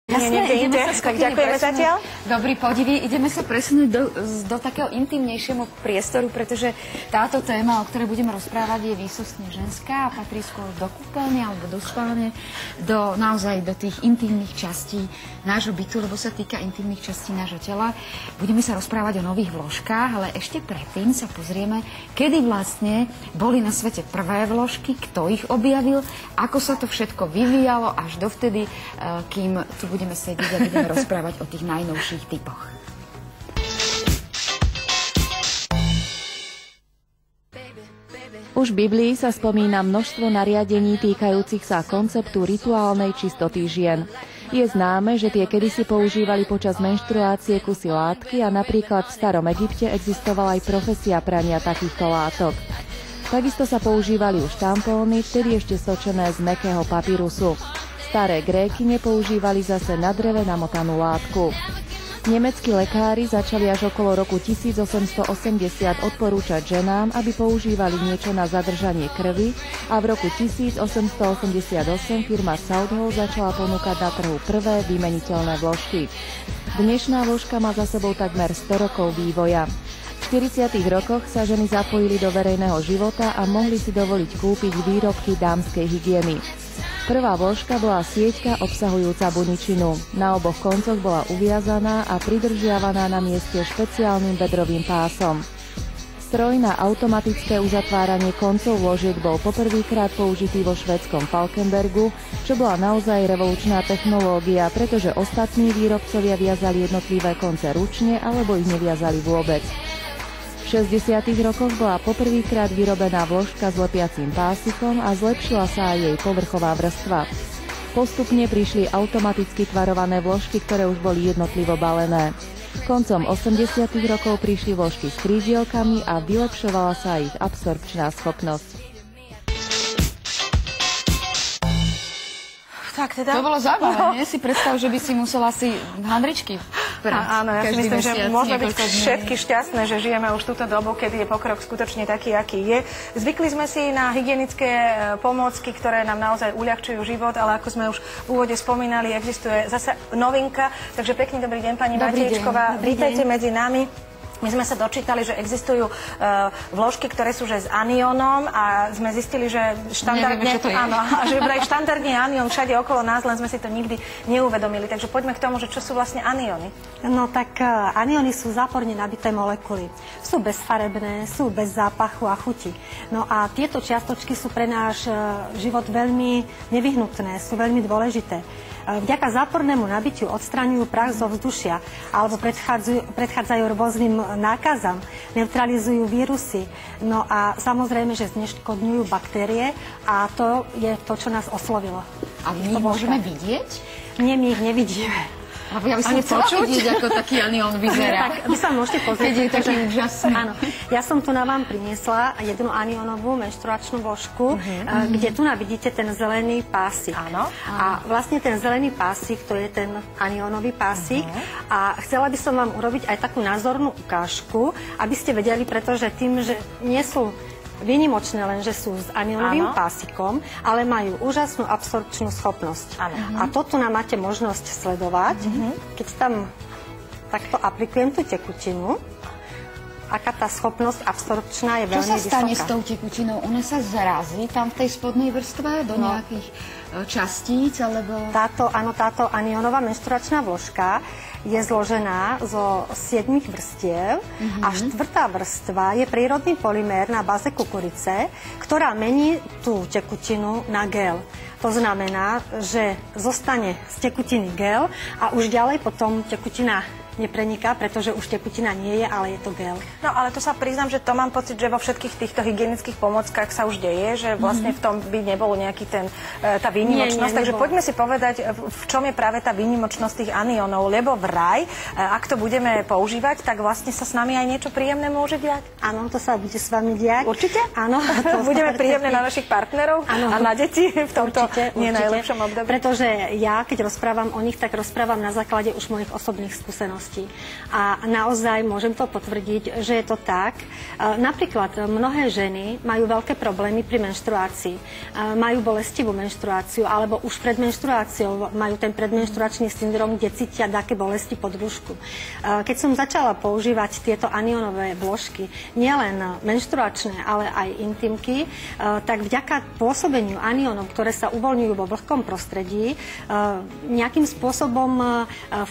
Jasne, tak ďakujeme zatiaľ. Dobrý podiví, ideme sa presunúť do takého intimnejšieho priestoru, pretože táto téma, o ktorej budeme rozprávať, je výsostne ženská a patrí skôr do kúpeľne alebo do spálne, naozaj do tých intimných častí nášho bytu, lebo sa týka intimných častí nášho tela. Budeme sa rozprávať o nových vložkách, ale ešte predtým sa pozrieme, kedy vlastne boli na svete prvé vložky, kto ich objavil, ako sa to všetko vyvíjalo až dovtedy, kým tu budeme sedieť a budeme rozprávať o tých najnovších typoch. Už v Biblii sa spomína množstvo nariadení týkajúcich sa konceptu rituálnej čistoty žien. Je známe, že tie kedysi používali počas menštruácie kusy látky a napríklad v starom Egypte existovala aj profesia prania takýchto látok. Takisto sa používali už tampóny, vtedy ešte sočené z mäkkého papírusu. Staré Gréky nepoužívali zase na dreve namotanú látku. Nemeckí lekári začali až okolo roku 1880 odporúčať ženám, aby používali niečo na zadržanie krvi a v roku 1888 firma Southall začala ponúkať na trhu prvé vymeniteľné vložky. Dnešná vložka má za sebou takmer 100 rokov vývoja. V 40. rokoch sa ženy zapojili do verejného života a mohli si dovoliť kúpiť výrobky dámskej hygieny. Prvá vložka bola sieťka obsahujúca buničinu. Na oboch koncoch bola uviazaná a pridržiavaná na mieste špeciálnym bedrovým pásom. Stroj na automatické uzatváranie koncov vložiek bol poprvýkrát použitý vo švédskom Falkenbergu, čo bola naozaj revolučná technológia, pretože ostatní výrobcovia viazali jednotlivé konce ručne alebo ich neviazali vôbec. V 60. rokoch bola poprvýkrát vyrobená vložka s lepiacím pásikom a zlepšila sa aj jej povrchová vrstva. Postupne prišli automaticky tvarované vložky, ktoré už boli jednotlivo balené. Koncom 80. rokov prišli vložky s krídielkami a vylepšovala sa ich absorpčná schopnosť. Tak teda. To bolo zábavné, si predstav, že by si musela si handričky prať. Áno, ja si myslím, že môžeme byť všetky šťastné, že žijeme už túto dobu, kedy je pokrok skutočne taký, aký je. Zvykli sme si na hygienické pomôcky, ktoré nám naozaj uľahčujú život, ale ako sme už v úvode spomínali, existuje zase novinka. Takže pekný dobrý deň, pani Matiečková. Vítajte medzi nami. My sme sa dočítali, že existujú vložky, ktoré sú že s aniónom a sme zistili, že štandardne, áno, a že vraj štandardne anión všade okolo nás, len sme si to nikdy neuvedomili. Takže poďme k tomu, že čo sú vlastne anióny. No tak anióny sú záporne nabité molekuly. Sú bezfarebné, sú bez zápachu a chuti. No a tieto čiastočky sú pre náš život veľmi nevyhnutné, sú veľmi dôležité. Vďaka zápornému nabitiu odstraňujú prach zo vzdušia alebo predchádzajú rôznym nákazám, neutralizujú vírusy. No a samozrejme, že zneškodňujú baktérie a to je to, čo nás oslovilo. A my ich môžeme vidieť? Nie, my ich nevidíme. A ja by som chcela vidieť, ako taký anión vyzerá. Tak vy sa môžete pozrieť. Keď je taký úžasný. Áno. Ja som tu na vám priniesla jednu aniónovú menštruačnú vložku, kde tu vidíte ten zelený pásik. Áno. A vlastne ten zelený pásik, to je ten aniónový pásik. A chcela by som vám urobiť aj takú názornú ukážku, aby ste vedeli, pretože tým, že nie sú výnimočné len, že sú s aniónovým pásikom, ale majú úžasnú absorpčnú schopnosť. A toto nám máte možnosť sledovať, keď tam takto aplikujem tú tekutinu, aká tá schopnosť absorpčná je veľmi vysoká. Čo sa stane s tou tekutinou? Ona sa zrazí tam v tej spodnej vrstve do nejakých častíc, alebo... Táto aniónová menštruačná vložka je zložená zo 7 vrstiev a 4. vrstva je prírodný polymér na báze kukurice, ktorá mení tú tekutinu na gel. To znamená, že zostane z tekutiny gel a už ďalej potom tekutina nepreniká, pretože už tekutina nie je, ale je to gel. No ale to sa priznám, že to mám pocit, že vo všetkých týchto hygienických pomockách sa už deje, že vlastne v tom by nebolo nejaký tá výnimočnosť. Takže poďme si povedať, v čom je práve tá výnimočnosť tých aniónov, lebo vraj, ak to budeme používať, tak vlastne sa s nami aj niečo príjemné môže diať. Áno, to sa bude s vami diať. Určite? Áno. Budeme príjemné na našich partnerov a na deti v tomto nie najlepšom období. Pretože ja, keď rozprávam o nich, tak rozprávam na základe už mojich osobných skúseností. bolesti. A naozaj môžem to potvrdiť, že je to tak. Napríklad mnohé ženy majú veľké problémy pri menštruácii. Majú bolestivú menštruáciu, alebo už pred menštruáciou majú ten predmenštruačný syndrom, kde cítia také bolesti pod brúšku. Keď som začala používať tieto anionové vložky, nielen menštruačné, ale aj intimky, tak vďaka pôsobeniu anionov, ktoré sa uvoľňujú vo vlhkom prostredí, nejakým spôsobom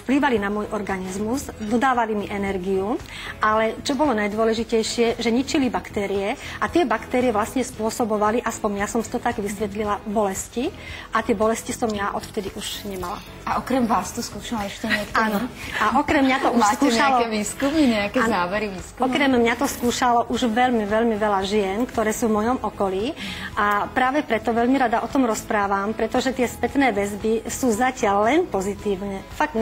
vplývali na môj organizmus, dodávali mi energiu, ale čo bolo najdôležitejšie, že ničili baktérie a tie baktérie vlastne spôsobovali, aspoň ja som to tak vysvetlila, bolesti a tie bolesti som ja odvtedy už nemala. A okrem vás to skúšala ešte niekto? Áno. A okrem mňa to už máte skúšalo... nejaké výskumy, nejaké závery výskumy? Okrem mňa to skúšalo už veľmi, veľmi veľa žien, ktoré sú v mojom okolí a práve preto veľmi rada o tom rozprávam, pretože tie spätné väzby sú zatiaľ len pozitívne. Fakt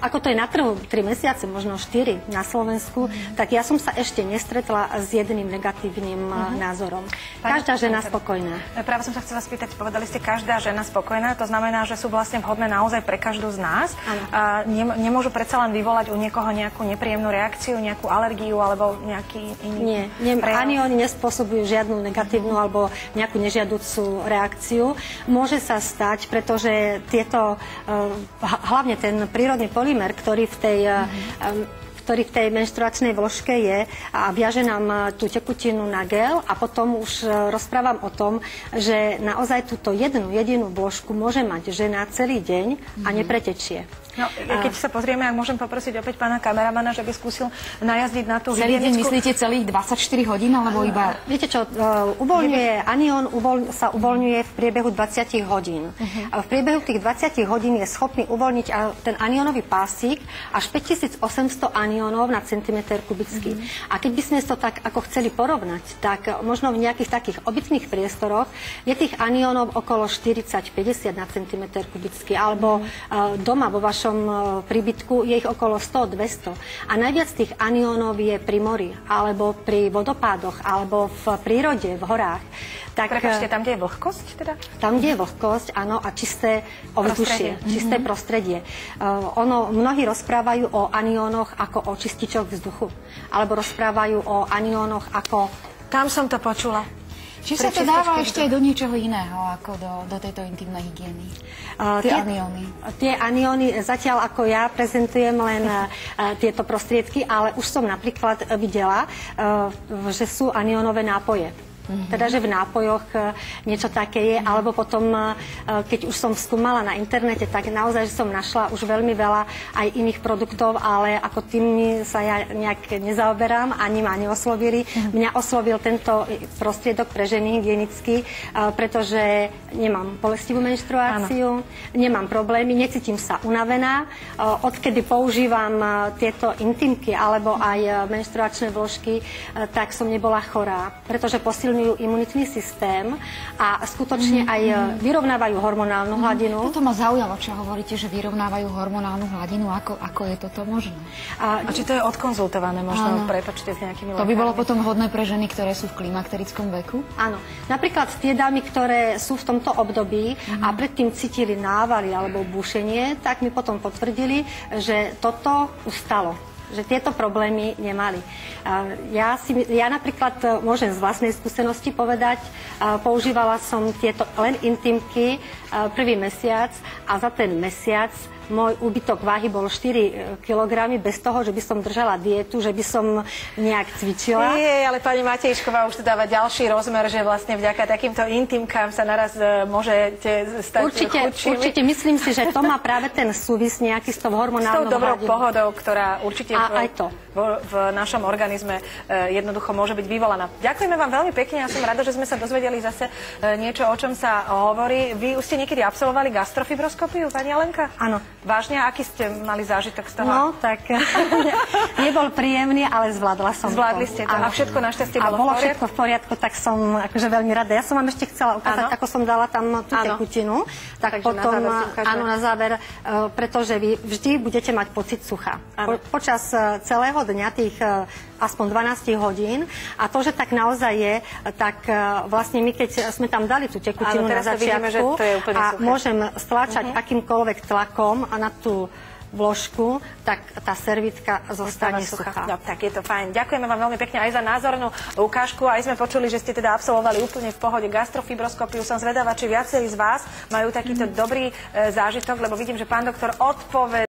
ako to je na trhu 3 mesiace, možno 4 na Slovensku, tak ja som sa ešte nestretla s jedným negatívnym názorom. Každá žena spokojná. Práve som sa chcela spýtať, povedali ste každá žena spokojná, to znamená, že sú vlastne vhodné naozaj pre každú z nás. A nemôžu predsa len vyvolať u niekoho nejakú nepríjemnú reakciu, nejakú alergiu alebo nejaký iný... Nie, ani oni nespôsobujú žiadnu negatívnu alebo nejakú nežiaducú reakciu. Môže sa stať, pretože tieto, hlavne ten prírodný polymer, ktorý v tej menštruačnej vložke je a viaže nám tú tekutinu na gel a potom už rozprávam o tom, že naozaj túto jedinú vložku môže mať žena celý deň a nepretečie. No, keď sa pozrieme, ak môžem poprosiť opäť pána kameramana, že by skúsil najazdiť na tú celý hygienickú... deň myslíte celých 24 hodín, alebo iba... Viete čo, anión sa uvoľňuje v priebehu 20 hodín. A v priebehu tých 20 hodín je schopný uvoľniť ten aniónový pásik až 5800 aniónov na centimeter kubický. A keď by sme to tak ako chceli porovnať, tak možno v nejakých takých obytných priestoroch je tých aniónov okolo 40-50 na centimeter kubický, alebo doma vo vašom príbytku je ich okolo 100-200. A najviac tých aniónov je pri mori, alebo pri vodopádoch, alebo v prírode, v horách. Tak, prepáčte, tam, kde je vlhkosť teda? Tam, kde je vlhkosť, áno, a čisté ovzdušie, čisté prostredie. Mnohí rozprávajú o aniónoch ako o čističoch vzduchu, alebo rozprávajú o aniónoch ako... Tam som to počula. Či sa to dáva ešte aj do niečoho iného, ako do tejto intimnej hygieny? Anióny. Tie anióny, zatiaľ ako ja prezentujem len tieto prostriedky, ale už som napríklad videla, že sú aniónové nápoje. Teda, že v nápojoch niečo také je, alebo potom, keď už som skúmala na internete, tak naozaj, že som našla už veľmi veľa aj iných produktov, ale ako tým sa ja nejak nezaoberám, ani ma neoslovili. Mňa oslovil tento prostriedok pre ženy hygienický, pretože nemám bolestivú menštruáciu, nemám problémy, necítim sa unavená. Odkedy používam tieto intimky alebo aj menštruačné vložky, tak som nebola chorá, pretože posilňujú imunitný systém a skutočne aj vyrovnávajú hormonálnu hladinu. Toto ma zaujalo, čo hovoríte, že vyrovnávajú hormonálnu hladinu. Ako je toto možné? A či to je odkonzultované možno, prepáčte, s nejakými lekármi? To by bolo potom hodné pre ženy, ktoré sú v klimakterickom veku? Áno. Napríklad tie dámy, ktoré sú v tomto období a predtým cítili návaly alebo bušenie, tak mi potom potvrdili, že toto ustalo, že tieto problémy nemali. Ja napríklad môžem z vlastnej skúsenosti povedať, používala som tieto len intimky prvý mesiac a za ten mesiac môj úbytok váhy bol 4 kg bez toho, že by som držala dietu, že by som nejak cvičila. Nie, ale pani Matejšková už to dáva ďalší rozmer, že vlastne vďaka takýmto intimkám sa naraz môžete stať chudšími. Určite myslím si, že to má práve ten súvis nejaký s tou hormonálnou hladinou. S tou dobrou hladinou. pohodou, ktorá určite v našom organizme jednoducho môže byť vyvolaná. Ďakujeme vám veľmi pekne, ja som rada, že sme sa dozvedeli zase niečo, o čom sa hovorí. Vy už ste niekedy absolvovali gastrofibroskopiu, pani Alenka? Áno. Vážne, aký ste mali zážitok z toho? No, tak nebol príjemný, ale zvládla som Zvládli ste to. A všetko našťastie bolo v poriadku? Všetko v poriadku, tak som akože veľmi rada. Ja som vám ešte chcela ukázať, ako som dala tam tú tekutinu. Tak potom, na záver, pretože vy vždy budete mať pocit sucha. Počas celého dňa, tých aspoň 12 hodín. A to, že tak naozaj je, tak vlastne my, keď sme tam dali tú tekutinu na začiatku vidíme, že to je úplne a suché. Môžem stlačať akýmkoľvek tlakom a na tú vložku, tak tá servítka zostane suchá. No, tak je to fajn. Ďakujeme vám veľmi pekne aj za názornú ukážku. Aj sme počuli, že ste teda absolvovali úplne v pohode gastrofibroskopiu. Som zvedavá, či viacerí z vás majú takýto dobrý zážitok, lebo vidím, že pán doktor odpovedal